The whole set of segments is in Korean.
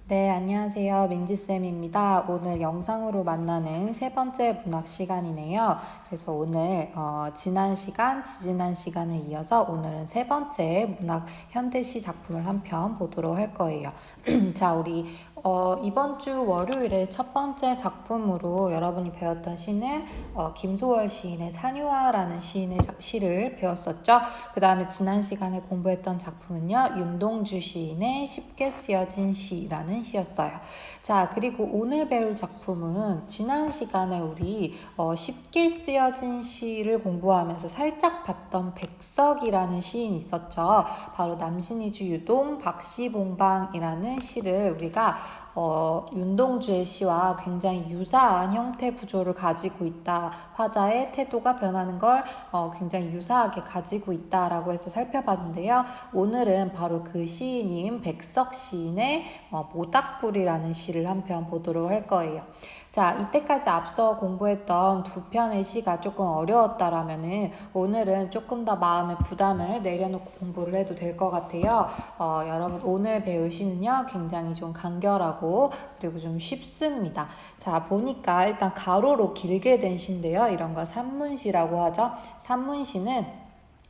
네, 안녕하세요. 민지쌤입니다. 오늘 영상으로 만나는 세 번째 문학 시간이네요. 그래서 오늘 지난 시간, 지지난 시간에 이어서 오늘은 세 번째 문학 현대시 작품을 한 편 보도록 할 거예요. 자, 우리 이번 주 월요일에 첫 번째 작품으로 여러분이 배웠던 시는 김소월 시인의 산유화라는 시인의 시를 배웠었죠. 그 다음에 지난 시간에 공부했던 작품은요, 윤동주 시인의 쉽게 쓰여진 시라는 시였어요. 자, 그리고 오늘 배울 작품은 지난 시간에 우리 쉽게 쓰여진 시를 공부하면서 살짝 봤던 백석이라는 시인이 있었죠. 바로 남신이주 유동 박시봉방이라는 시를 우리가 윤동주의 시와 굉장히 유사한 형태 구조를 가지고 있다. 화자의 태도가 변하는 걸 굉장히 유사하게 가지고 있다라고 해서 살펴봤는데요. 오늘은 바로 그 시인인 백석 시인의 모닥불이라는 시를 한 편 보도록 할 거예요. 자, 이때까지 앞서 공부했던 두 편의 시가 조금 어려웠다라면은 오늘은 조금 더 마음의 부담을 내려놓고 공부를 해도 될 것 같아요. 여러분 오늘 배울 시는요, 굉장히 좀 간결하고 그리고 좀 쉽습니다. 자, 보니까 일단 가로로 길게 된 시인데요. 이런 거 산문시라고 하죠. 산문시는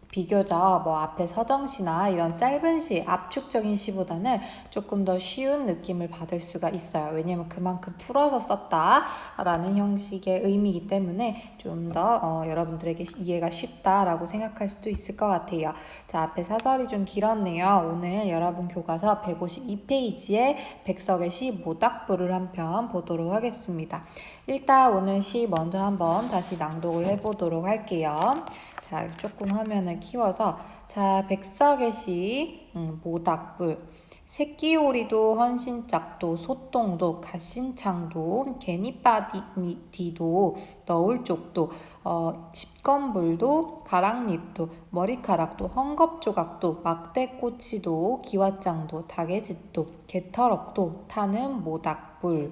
비교적 앞에 서정시나 이런 짧은 시, 압축적인 시보다는 조금 더 쉬운 느낌을 받을 수가 있어요. 왜냐면 그만큼 풀어서 썼다라는 형식의 의미이기 때문에 좀 더 여러분들에게 이해가 쉽다라고 생각할 수도 있을 것 같아요. 자, 앞에 사설이 좀 길었네요. 오늘 여러분 교과서 152페이지에 백석의 시 모닥불을 한 편 보도록 하겠습니다. 일단 오늘 시 먼저 한번 다시 낭독을 해보도록 할게요. 자, 조금 화면을 키워서 자, 백석의 시 모닥불 새끼오리도 헌신짝도 소똥도 갓신창도 개니빠디도 너울쪽도 집건불도 가랑잎도 머리카락도 헝겊조각도 막대꼬치도 기왓장도 닭의짓도 개터럭도 타는 모닥불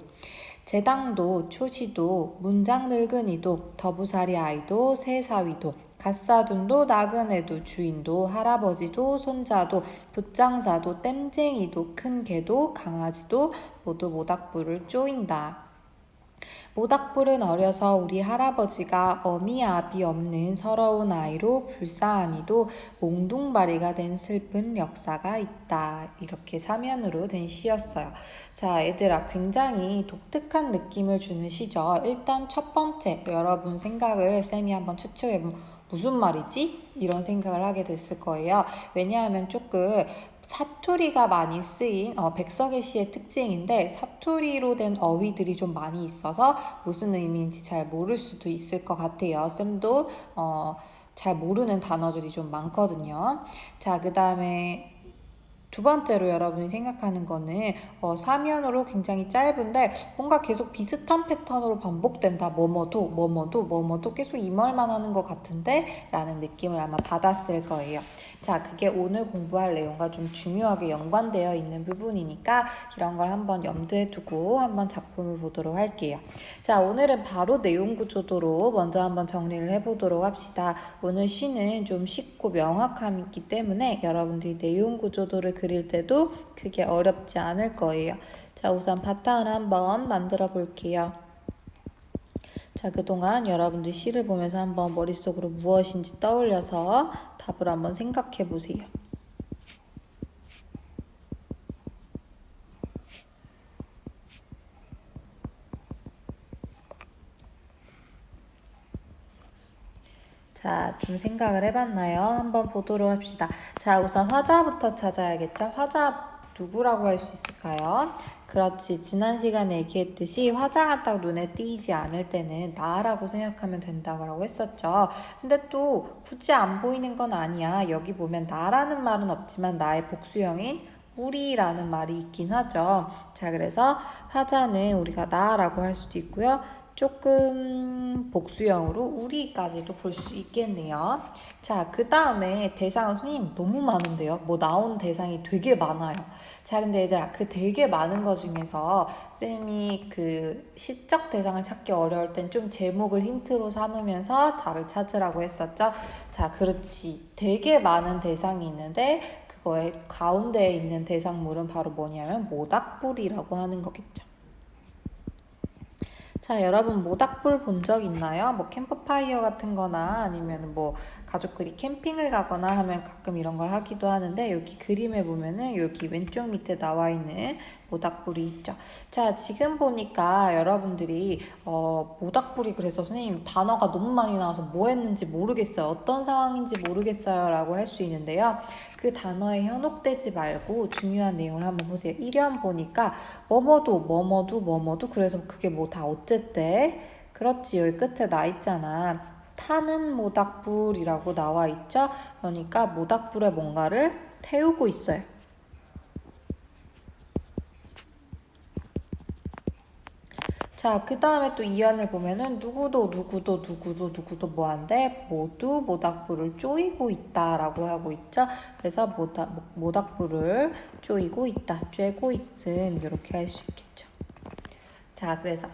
제당도 초시도 문장 늙은이도 더부살이 아이도 새사위도 갓사둔도 나그네도 주인도 할아버지도 손자도 붓장사도 땜쟁이도 큰 개도 강아지도 모두 모닥불을 쪼인다. 모닥불은 어려서 우리 할아버지가 어미 아비 없는 서러운 아이로 불쌍하니도 몽둥바리가 된 슬픈 역사가 있다. 이렇게 사면으로 된 시였어요. 자, 얘들아, 굉장히 독특한 느낌을 주는 시죠. 일단 첫 번째, 여러분 생각을 쌤이 한번 추측해보면 무슨 말이지? 이런 생각을 하게 됐을 거예요. 왜냐하면 조금 사투리가 많이 쓰인 백석의 시의 특징인데 사투리로 된 어휘들이 좀 많이 있어서 무슨 의미인지 잘 모를 수도 있을 것 같아요. 쌤도 잘 모르는 단어들이 좀 많거든요. 자, 그 다음에 두 번째로 여러분이 생각하는 거는 사면으로 굉장히 짧은데 뭔가 계속 비슷한 패턴으로 반복된다. 뭐뭐도 계속 이 말만 하는 것 같은데 라는 느낌을 아마 받았을 거예요. 자, 그게 오늘 공부할 내용과 좀 중요하게 연관되어 있는 부분이니까 이런 걸 한번 염두에 두고 한번 작품을 보도록 할게요. 자, 오늘은 바로 내용 구조도로 먼저 한번 정리를 해보도록 합시다. 오늘 시는 좀 쉽고 명확함이 있기 때문에 여러분들이 내용 구조도를 그릴 때도 그게 어렵지 않을 거예요. 자, 우선 바탕을 한번 만들어 볼게요. 자, 그동안 여러분들 시를 보면서 한번 머릿속으로 무엇인지 떠올려서 답을 한번 생각해 보세요. 자, 좀 생각을 해봤나요? 한번 보도록 합시다. 자, 우선 화자부터 찾아야겠죠? 화자 누구라고 할 수 있을까요? 그렇지. 지난 시간에 얘기했듯이 화자가 딱 눈에 띄지 않을 때는 나라고 생각하면 된다고 했었죠. 근데 또 굳이 안 보이는 건 아니야. 여기 보면 나라는 말은 없지만 나의 복수형인 우리라는 말이 있긴 하죠. 자, 그래서 화자는 우리가 나라고 할 수도 있고요. 조금 복수형으로 우리까지도 볼 수 있겠네요. 자, 그 다음에 대상은 선생님 너무 많은데요. 나온 대상이 되게 많아요. 자, 근데 얘들아, 그 되게 많은 거 중에서 쌤이 그 시적 대상을 찾기 어려울 땐 좀 제목을 힌트로 삼으면서 답을 찾으라고 했었죠. 자, 그렇지. 되게 많은 대상이 있는데 거의 가운데에 있는 대상물은 바로 뭐냐면 모닥불이라고 하는 거겠죠. 자, 여러분 모닥불 본 적 있나요? 뭐 캠프파이어 같은 거나 아니면 뭐 가족끼리 캠핑을 가거나 하면 가끔 이런 걸 하기도 하는데 여기 그림에 보면은 여기 왼쪽 밑에 나와 있는 모닥불이 있죠. 자, 지금 보니까 여러분들이 모닥불이 그래서 선생님 단어가 너무 많이 나와서 뭐 했는지 모르겠어요. 어떤 상황인지 모르겠어요 라고 할 수 있는데요. 그 단어에 현혹되지 말고 중요한 내용을 한번 보세요. 1연 보니까 뭐뭐도 그래서 그게 뭐 다 어쨌대? 그렇지, 여기 끝에 나 있잖아. 타는 모닥불이라고 나와 있죠. 그러니까 모닥불에 뭔가를 태우고 있어요. 자, 그 다음에 또 이연을 보면은 누구도 뭐한데 모두 모닥불을 쪼이고 있다라고 하고 있죠. 그래서 모닥불을 쪼이고 있다, 쬐고 있음 이렇게 할 수 있겠죠. 자, 그래서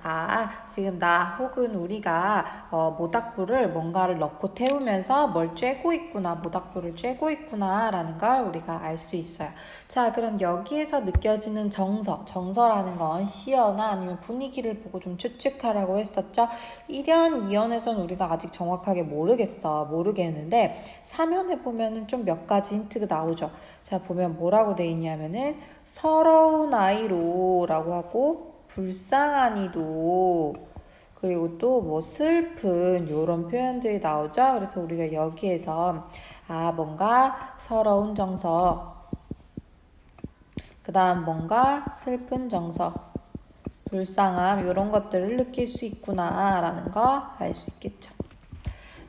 지금 나 혹은 우리가 모닥불을 뭔가를 넣고 태우면서 뭘 쬐고 있구나, 모닥불을 쬐고 있구나 라는 걸 우리가 알 수 있어요. 자, 그럼 여기에서 느껴지는 정서라는 건 시어나 아니면 분위기를 보고 좀 추측하라고 했었죠. 1연, 2연에서는 우리가 아직 정확하게 모르겠는데 3연에 보면은 좀 몇 가지 힌트가 나오죠. 자, 보면 뭐라고 돼 있냐면은 서러운 아이로 라고 하고 불쌍하니도 그리고 또 뭐 슬픈 이런 표현들이 나오죠. 그래서 우리가 여기에서 뭔가 서러운 정서, 그 다음 뭔가 슬픈 정서, 불쌍함 이런 것들을 느낄 수 있구나 라는 거 알 수 있겠죠.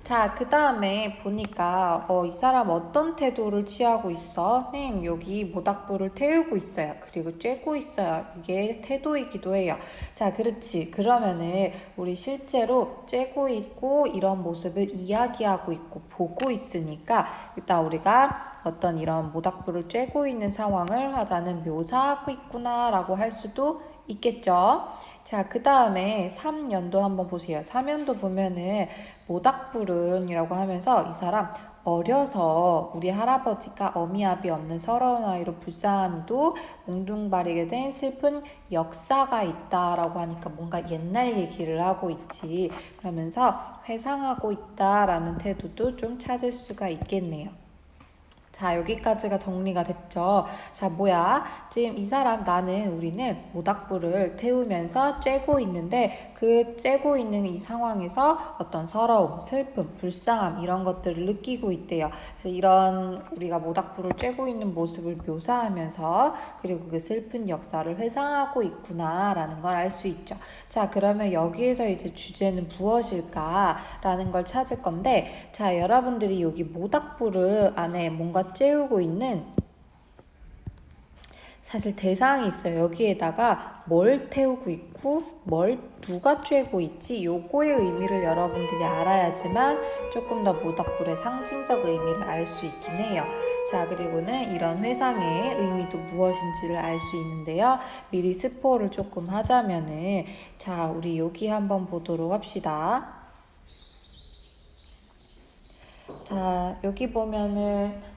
자, 그 다음에 보니까 이 사람 어떤 태도를 취하고 있어? 선생님, 여기 모닥불을 태우고 있어요. 그리고 쬐고 있어요. 이게 태도이기도 해요. 자, 그렇지. 그러면은 우리 실제로 쬐고 있고 이런 모습을 이야기하고 있고 보고 있으니까 일단 우리가 어떤 이런 모닥불을 쬐고 있는 상황을 화자는 묘사하고 있구나 라고 할 수도 있겠죠. 자, 그 다음에 3연도 한번 보세요. 3연도 보면은 모닥불은이라고 하면서 이 사람 어려서 우리 할아버지가 어미아비 없는 서러운 아이로 불쌍하니도 몽둥바리게 된 슬픈 역사가 있다라고 하니까 뭔가 옛날 얘기를 하고 있지. 그러면서 회상하고 있다라는 태도도 좀 찾을 수가 있겠네요. 자, 여기까지가 정리가 됐죠. 자, 뭐야? 지금 이 사람 우리는 모닥불을 태우면서 쬐고 있는데 그 쬐고 있는 이 상황에서 어떤 서러움, 슬픔, 불쌍함 이런 것들을 느끼고 있대요. 그래서 이런 우리가 모닥불을 쬐고 있는 모습을 묘사하면서 그리고 그 슬픈 역사를 회상하고 있구나라는 걸 알 수 있죠. 자, 그러면 여기에서 이제 주제는 무엇일까라는 걸 찾을 건데 자, 여러분들이 여기 모닥불을 안에 뭔가 채우고 있는 사실 대상이 있어요. 여기에다가 뭘 태우고 있고 뭘 누가 쬐고 있지 요거의 의미를 여러분들이 알아야지만 조금 더 모닥불의 상징적 의미를 알 수 있긴 해요. 자, 그리고는 이런 회상의 의미도 무엇인지를 알 수 있는데요. 미리 스포를 조금 하자면은 자, 우리 여기 한번 보도록 합시다. 자, 여기 보면은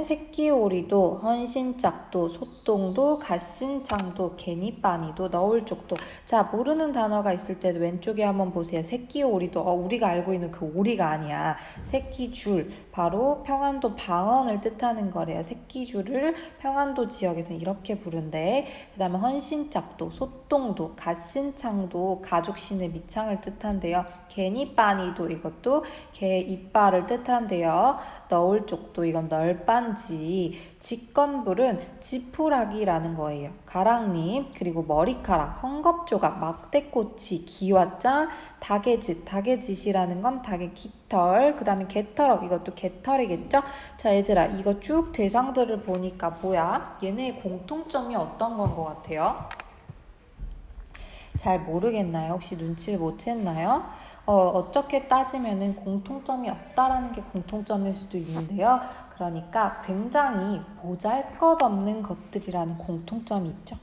새끼오리도 헌신짝도 소똥도 갓신창도 개니빠니도 너울쪽도 자, 모르는 단어가 있을 때도 왼쪽에 한번 보세요. 새끼오리도 우리가 알고 있는 그 오리가 아니야. 새끼줄 바로 평안도 방언을 뜻하는 거래요. 새끼줄을 평안도 지역에서 이렇게 부른대. 그 다음에 헌신짝도 소똥도 갓신창도 가죽신의 밑창을 뜻한대요. 개니빠니도 이것도 개 이빨을 뜻한대요. 너울쪽도 이건 널빤지, 직건불은 지푸라기라는 거예요. 가랑잎, 그리고 머리카락, 헝겊조각, 막대꼬치, 기와장, 다개짓이라는 건 닭의 깃털, 그 다음에 개털럭, 이것도 개털이겠죠? 자, 얘들아, 이거 쭉 대상들을 보니까 뭐야? 얘네의 공통점이 어떤 건 것 같아요? 잘 모르겠나요? 혹시 눈치를 못 챘나요? 어떻게 따지면은 공통점이 없다라는 게 공통점일 수도 있는데요. 그러니까 굉장히 보잘것없는 것들이라는 공통점이 있죠.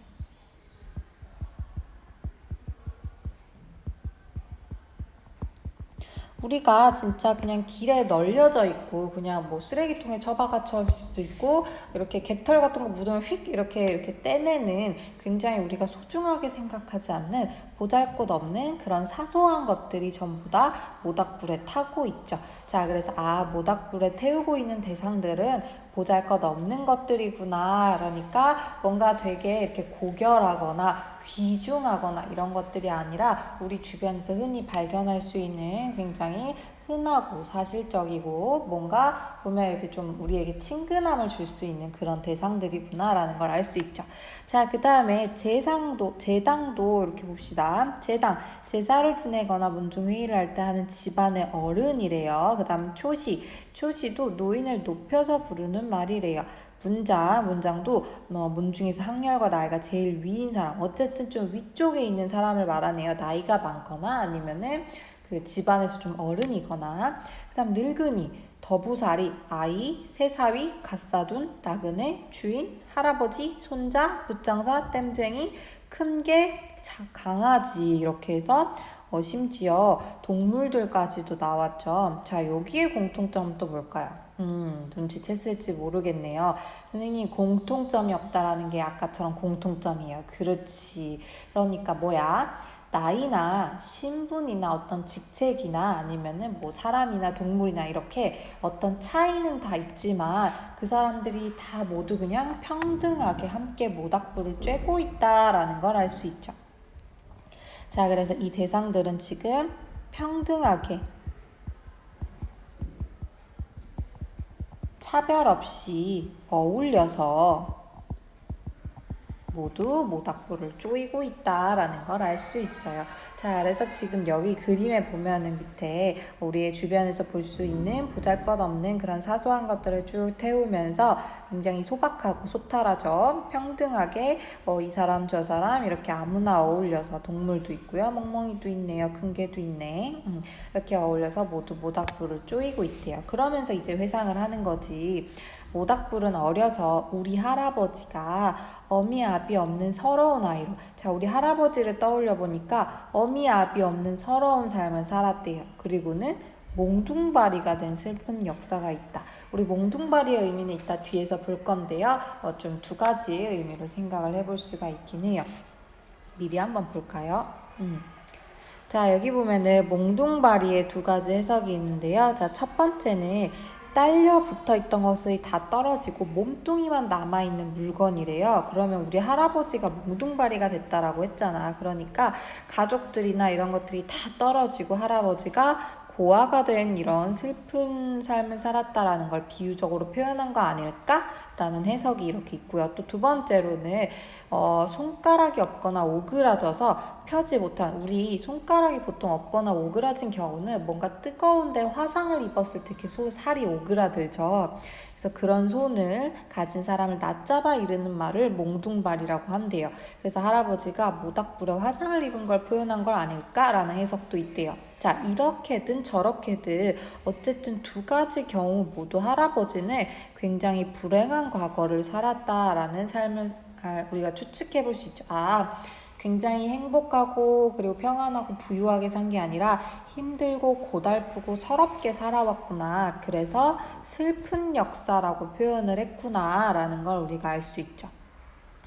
우리가 진짜 그냥 길에 널려져 있고 그냥 뭐 쓰레기통에 처박아칠 수도 있고 이렇게 개털 같은 거 묻으면 휙 이렇게 떼내는 굉장히 우리가 소중하게 생각하지 않는 보잘것없는 그런 사소한 것들이 전부 다 모닥불에 타고 있죠. 자, 그래서 모닥불에 태우고 있는 대상들은 보잘것없는 것들이구나. 그러니까 뭔가 되게 이렇게 고결하거나 귀중하거나 이런 것들이 아니라 우리 주변에서 흔히 발견할 수 있는 굉장히 흔하고 사실적이고 뭔가 보면 이렇게 좀 우리에게 친근함을 줄 수 있는 그런 대상들이구나라는 걸 알 수 있죠. 자, 그 다음에 제당도 이렇게 봅시다. 제사를 지내거나 문중회의를 할 때 하는 집안의 어른이래요. 그 다음 초시도 노인을 높여서 부르는 말이래요. 문장도 문중에서 학렬과 나이가 제일 위인 사람, 어쨌든 좀 위쪽에 있는 사람을 말하네요. 나이가 많거나 아니면은 그 집안에서 좀 어른이거나. 그 다음 늙은이, 더부살이, 아이, 새사위, 갓사둔, 나그네, 주인, 할아버지, 손자, 붓장사, 땜쟁이, 큰개, 강아지 이렇게 해서 심지어 동물들까지도 나왔죠. 자, 여기에 공통점은 또 뭘까요? 눈치챘을지 모르겠네요. 선생님, 공통점이 없다라는 게 아까처럼 공통점이에요. 그렇지. 그러니까 뭐야? 나이나 신분이나 어떤 직책이나 아니면은 뭐 사람이나 동물이나 이렇게 어떤 차이는 다 있지만 그 사람들이 다 모두 그냥 평등하게 함께 모닥불을 쬐고 있다라는 걸 알 수 있죠. 자, 그래서 이 대상들은 지금 평등하게 차별 없이 어울려서 모두 모닥불을 쪼이고 있다라는 걸 알 수 있어요. 자, 그래서 지금 여기 그림에 보면은 밑에 우리의 주변에서 볼 수 있는 보잘것없는 그런 사소한 것들을 쭉 태우면서 굉장히 소박하고 소탈하죠. 평등하게 이 사람 저 사람 이렇게 아무나 어울려서 동물도 있고요. 멍멍이도 있네요. 큰 개도 있네. 이렇게 어울려서 모두 모닥불을 쪼이고 있대요. 그러면서 이제 회상을 하는 거지. 모닥불은 어려서 우리 할아버지가 어미아비 없는 서러운 아이로, 자, 우리 할아버지를 떠올려 보니까 어미아비 없는 서러운 삶을 살았대요. 그리고는 몽둥바리가 된 슬픈 역사가 있다. 우리 몽둥바리의 의미는 이따 뒤에서 볼 건데요. 좀 두 가지의 의미로 생각을 해볼 수가 있긴 해요. 미리 한번 볼까요? 자, 여기 보면은 몽둥바리의 두 가지 해석이 있는데요. 자, 첫 번째는 딸려 붙어 있던 것이 다 떨어지고 몸뚱이만 남아있는 물건이래요. 그러면 우리 할아버지가 몽둥바리가 됐다라고 했잖아. 그러니까 가족들이나 이런 것들이 다 떨어지고 할아버지가 고아가 된 이런 슬픈 삶을 살았다라는 걸 비유적으로 표현한 거 아닐까라는 해석이 이렇게 있고요. 또 두 번째로는 손가락이 없거나 오그라져서 펴지 못한, 우리 손가락이 보통 없거나 오그라진 경우는 뭔가 뜨거운데 화상을 입었을 때 이렇게 살이 오그라들죠. 그래서 그런 손을 가진 사람을 낮잡아 이르는 말을 몽둥발이라고 한대요. 그래서 할아버지가 모닥불에 화상을 입은 걸 표현한 걸 아닐까라는 해석도 있대요. 자, 이렇게든 저렇게든 어쨌든 두 가지 경우 모두 할아버지는 굉장히 불행한 과거를 살았다라는 삶을 우리가 추측해 볼 수 있죠. 굉장히 행복하고 그리고 평안하고 부유하게 산 게 아니라 힘들고 고달프고 서럽게 살아왔구나. 그래서 슬픈 역사라고 표현을 했구나 라는 걸 우리가 알 수 있죠.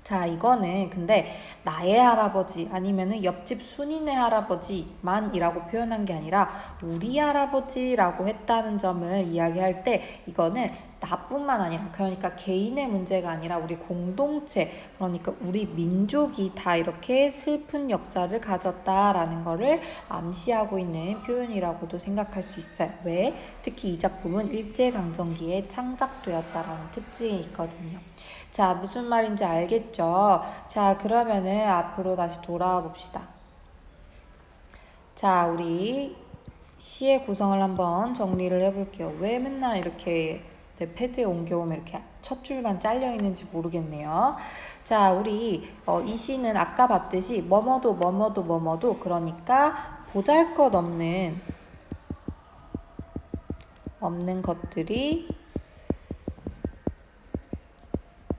자, 이거는 근데 나의 할아버지 아니면은 옆집 순이네 할아버지만이라고 표현한 게 아니라 우리 할아버지라고 했다는 점을 이야기할 때 이거는 나뿐만 아니라, 그러니까 개인의 문제가 아니라 우리 공동체, 그러니까 우리 민족이 다 이렇게 슬픈 역사를 가졌다라는 거를 암시하고 있는 표현이라고도 생각할 수 있어요. 왜? 특히 이 작품은 일제강점기에 창작되었다라는 특징이 있거든요. 자, 무슨 말인지 알겠죠? 자, 그러면은 앞으로 다시 돌아와 봅시다. 자, 우리 시의 구성을 한번 정리를 해볼게요. 왜 맨날 이렇게 내 패드에 옮겨오면 이렇게 첫 줄만 잘려 있는지 모르겠네요. 자, 우리 이 시는 아까 봤듯이 뭐뭐도 그러니까 보잘것없는 것들이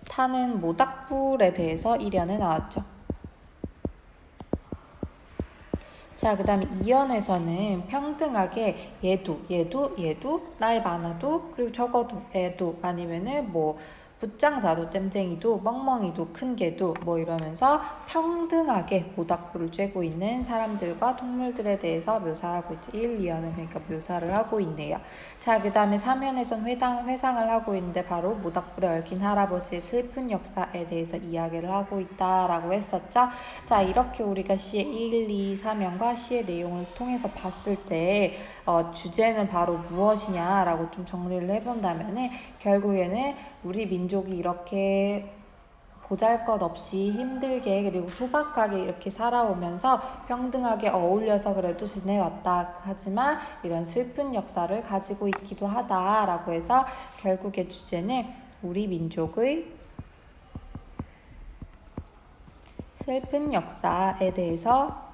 타는 모닥불에 대해서 이련해 나왔죠. 자, 그 다음에 2연에서는 평등하게 얘도 나이 많아도 그리고 적어도 애도 아니면은 뭐 붓장사도 땜쟁이도 멍멍이도 큰 개도 뭐 이러면서 평등하게 모닥불을 쬐고 있는 사람들과 동물들에 대해서 묘사하고 있죠. 1, 2연은 그러니까 묘사를 하고 있네요. 자, 그 다음에 3연에선 회상을 하고 있는데 바로 모닥불에 얽힌 할아버지의 슬픈 역사에 대해서 이야기를 하고 있다라고 했었죠. 자, 이렇게 우리가 시의 1, 2, 3연과 시의 내용을 통해서 봤을 때 주제는 바로 무엇이냐라고 좀 정리를 해본다면은 결국에는 우리 민족이 이렇게 보잘것없이 힘들게 그리고 소박하게 이렇게 살아오면서 평등하게 어울려서 그래도 지내왔다. 하지만 이런 슬픈 역사를 가지고 있기도 하다라고 해서 결국의 주제는 우리 민족의 슬픈 역사에 대해서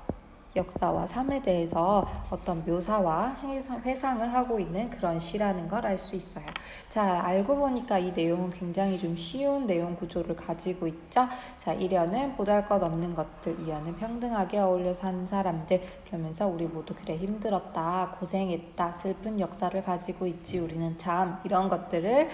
역사와 삶에 대해서 어떤 묘사와 회상을 하고 있는 그런 시라는 걸 알 수 있어요. 자, 알고 보니까 이 내용은 굉장히 좀 쉬운 내용 구조를 가지고 있죠. 자, 1연은 보잘것없는 것들, 2연은 평등하게 어울려 산 사람들, 그러면서 우리 모두 그래 힘들었다, 고생했다, 슬픈 역사를 가지고 있지 우리는 참 이런 것들을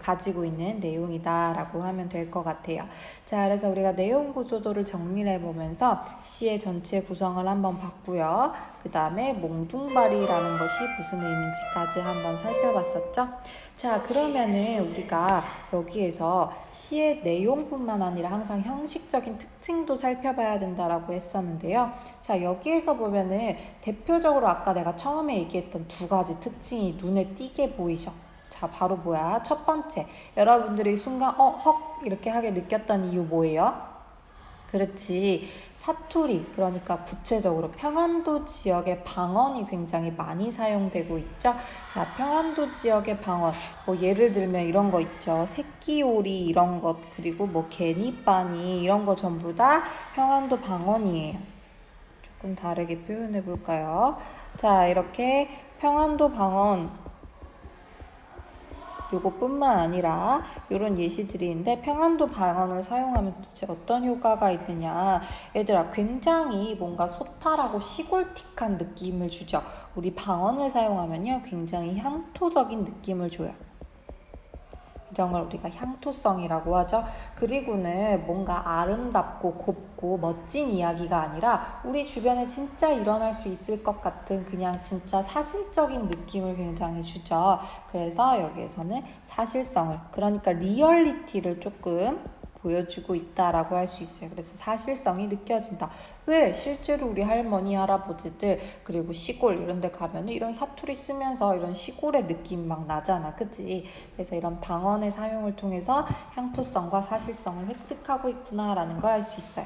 가지고 있는 내용이다 라고 하면 될 것 같아요. 자, 그래서 우리가 내용 구조도를 정리를 해보면서 시의 전체 구성을 한번 봤고요. 그 다음에 몽둥발이라는 것이 무슨 의미인지까지 한번 살펴봤었죠. 자, 그러면은 우리가 여기에서 시의 내용뿐만 아니라 항상 형식적인 특징도 살펴봐야 된다라고 했었는데요. 자, 여기에서 보면은 대표적으로 아까 내가 처음에 얘기했던 두 가지 특징이 눈에 띄게 보이죠. 자, 바로 뭐야? 첫 번째, 여러분들이 순간 헉 이렇게 하게 느꼈던 이유 뭐예요? 그렇지. 사투리, 그러니까 구체적으로 평안도 지역의 방언이 굉장히 많이 사용되고 있죠. 자, 평안도 지역의 방언, 뭐 예를 들면 이런 거 있죠. 새끼오리 이런 것, 그리고 뭐 개니빠니 이런 거 전부 다 평안도 방언이에요. 조금 다르게 표현해 볼까요? 자, 이렇게 평안도 방언 요것뿐만 아니라 이런 예시들이 있는데 평안도 방언을 사용하면 도대체 어떤 효과가 있느냐. 얘들아, 굉장히 뭔가 소탈하고 시골틱한 느낌을 주죠. 우리 방언을 사용하면요 굉장히 향토적인 느낌을 줘요. 이런 걸 우리가 향토성이라고 하죠. 그리고는 뭔가 아름답고 곱고 멋진 이야기가 아니라 우리 주변에 진짜 일어날 수 있을 것 같은 그냥 진짜 사실적인 느낌을 굉장히 주죠. 그래서 여기에서는 사실성을, 그러니까 리얼리티를 조금 보여주고 있다라고 할 수 있어요. 그래서 사실성이 느껴진다. 왜? 실제로 우리 할머니, 할아버지들 그리고 시골 이런 데 가면 이런 사투리 쓰면서 이런 시골의 느낌 막 나잖아. 그치? 그래서 이런 방언의 사용을 통해서 향토성과 사실성을 획득하고 있구나라는 걸 알 수 있어요.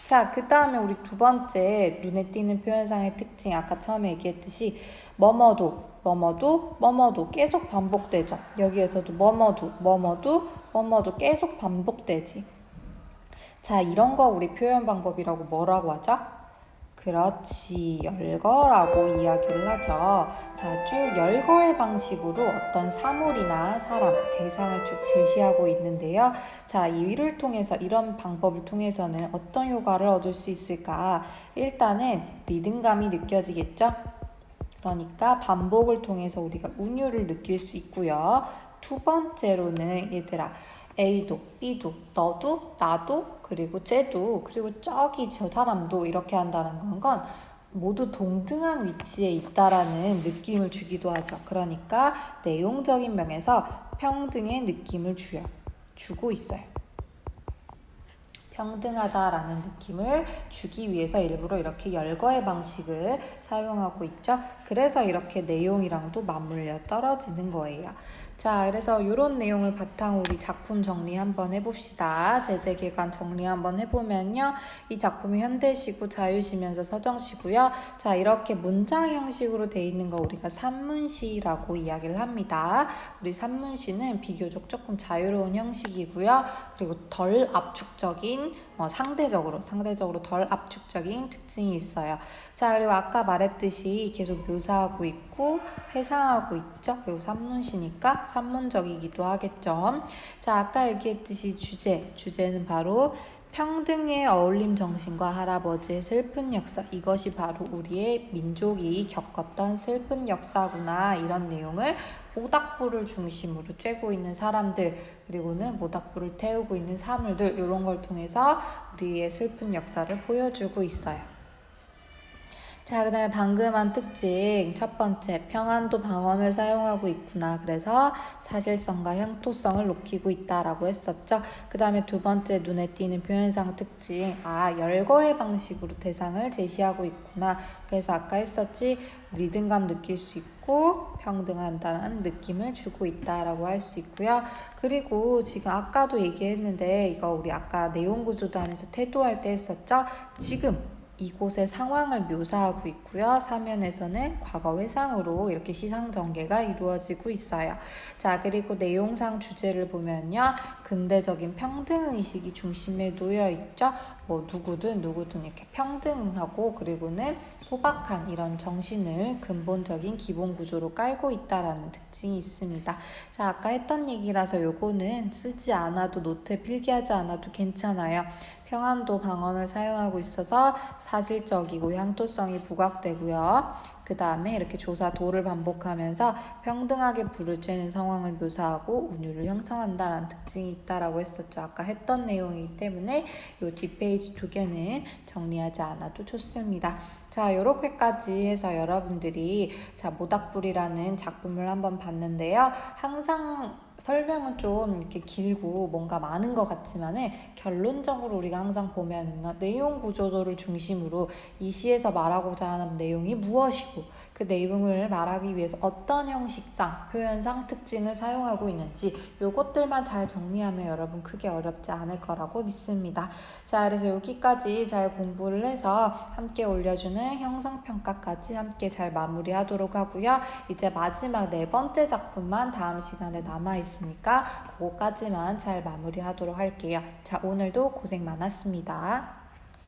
자, 그 다음에 우리 두 번째 눈에 띄는 표현상의 특징, 아까 처음에 얘기했듯이 뭐뭐도 계속 반복되죠. 여기에서도 뭐뭐도 계속 반복되지. 자, 이런 거 우리 표현 방법이라고 뭐라고 하죠? 그렇지, 열거라고 이야기를 하죠. 자, 쭉 열거의 방식으로 어떤 사물이나 사람, 대상을 쭉 제시하고 있는데요. 자, 이를 통해서, 이런 방법을 통해서는 어떤 효과를 얻을 수 있을까? 일단은 리듬감이 느껴지겠죠? 그러니까 반복을 통해서 우리가 운율을 느낄 수 있고요. 두 번째로는 얘들아, A도, B도, 너도, 나도, 그리고 쟤도, 그리고 저기 저 사람도 이렇게 한다는 건 모두 동등한 위치에 있다라는 느낌을 주기도 하죠. 그러니까 내용적인 면에서 평등의 느낌을 주고 있어요. 평등하다라는 느낌을 주기 위해서 일부러 이렇게 열거의 방식을 사용하고 있죠. 그래서 이렇게 내용이랑도 맞물려 떨어지는 거예요. 자, 그래서 이런 내용을 바탕으로 우리 작품 정리 한번 해봅시다. 제재기관 정리 한번 해보면요. 이 작품이 현대시고 자유시면서 서정시고요. 자, 이렇게 문장 형식으로 돼 있는 거 우리가 산문시라고 이야기를 합니다. 우리 산문시는 비교적 조금 자유로운 형식이고요. 그리고 덜 압축적인, 상대적으로 덜 압축적인 특징이 있어요. 자, 그리고 아까 말했듯이 계속 묘사하고 있고 회상하고 있죠. 그리고 산문시니까 산문적이기도 하겠죠. 자, 아까 얘기했듯이 주제는 바로 평등의 어울림 정신과 할아버지의 슬픈 역사, 이것이 바로 우리의 민족이 겪었던 슬픈 역사구나. 이런 내용을 모닥불을 중심으로 쬐고 있는 사람들, 그리고는 모닥불을 태우고 있는 사물들, 이런 걸 통해서 우리의 슬픈 역사를 보여주고 있어요. 자, 그 다음에 방금 한 특징 첫 번째, 평안도 방언을 사용하고 있구나. 그래서 사실성과 향토성을 높이고 있다라고 했었죠. 그 다음에 두 번째, 눈에 띄는 표현상 특징, 열거의 방식으로 대상을 제시하고 있구나. 그래서 아까 했었지, 리듬감 느낄 수 있고 평등한다는 느낌을 주고 있다라고 할 수 있고요. 그리고 지금 아까도 얘기했는데, 이거 우리 아까 내용 구조도 하면서 태도할 때 했었죠. 지금 이곳의 상황을 묘사하고 있고요. 사면에서는 과거 회상으로 이렇게 시상 전개가 이루어지고 있어요. 자, 그리고 내용상 주제를 보면요. 근대적인 평등의식이 중심에 놓여 있죠. 누구든 이렇게 평등하고 그리고는 소박한 이런 정신을 근본적인 기본 구조로 깔고 있다라는 특징이 있습니다. 자, 아까 했던 얘기라서 요거는 쓰지 않아도, 노트에 필기하지 않아도 괜찮아요. 평안도 방언을 사용하고 있어서 사실적이고 향토성이 부각되고요. 그 다음에 이렇게 조사도를 반복하면서 평등하게 불을 쬐는 상황을 묘사하고 운율을 형성한다는 특징이 있다라고 했었죠. 아까 했던 내용이기 때문에 이 뒷페이지 두 개는 정리하지 않아도 좋습니다. 자, 요렇게까지 해서 여러분들이 모닥불이라는 작품을 한번 봤는데요. 항상 설명은 좀 이렇게 길고 뭔가 많은 것 같지만은 결론적으로 우리가 항상 보면 내용 구조도를 중심으로 이 시에서 말하고자 하는 내용이 무엇이고 그 내용을 말하기 위해서 어떤 형식상, 표현상 특징을 사용하고 있는지 요것들만 잘 정리하면 여러분 크게 어렵지 않을 거라고 믿습니다. 자, 그래서 여기까지 잘 공부를 해서 함께 올려주는 형성평가까지 함께 잘 마무리하도록 하고요. 이제 마지막 네 번째 작품만 다음 시간에 남아있으니까 그거까지만 잘 마무리하도록 할게요. 자, 오늘도 고생 많았습니다.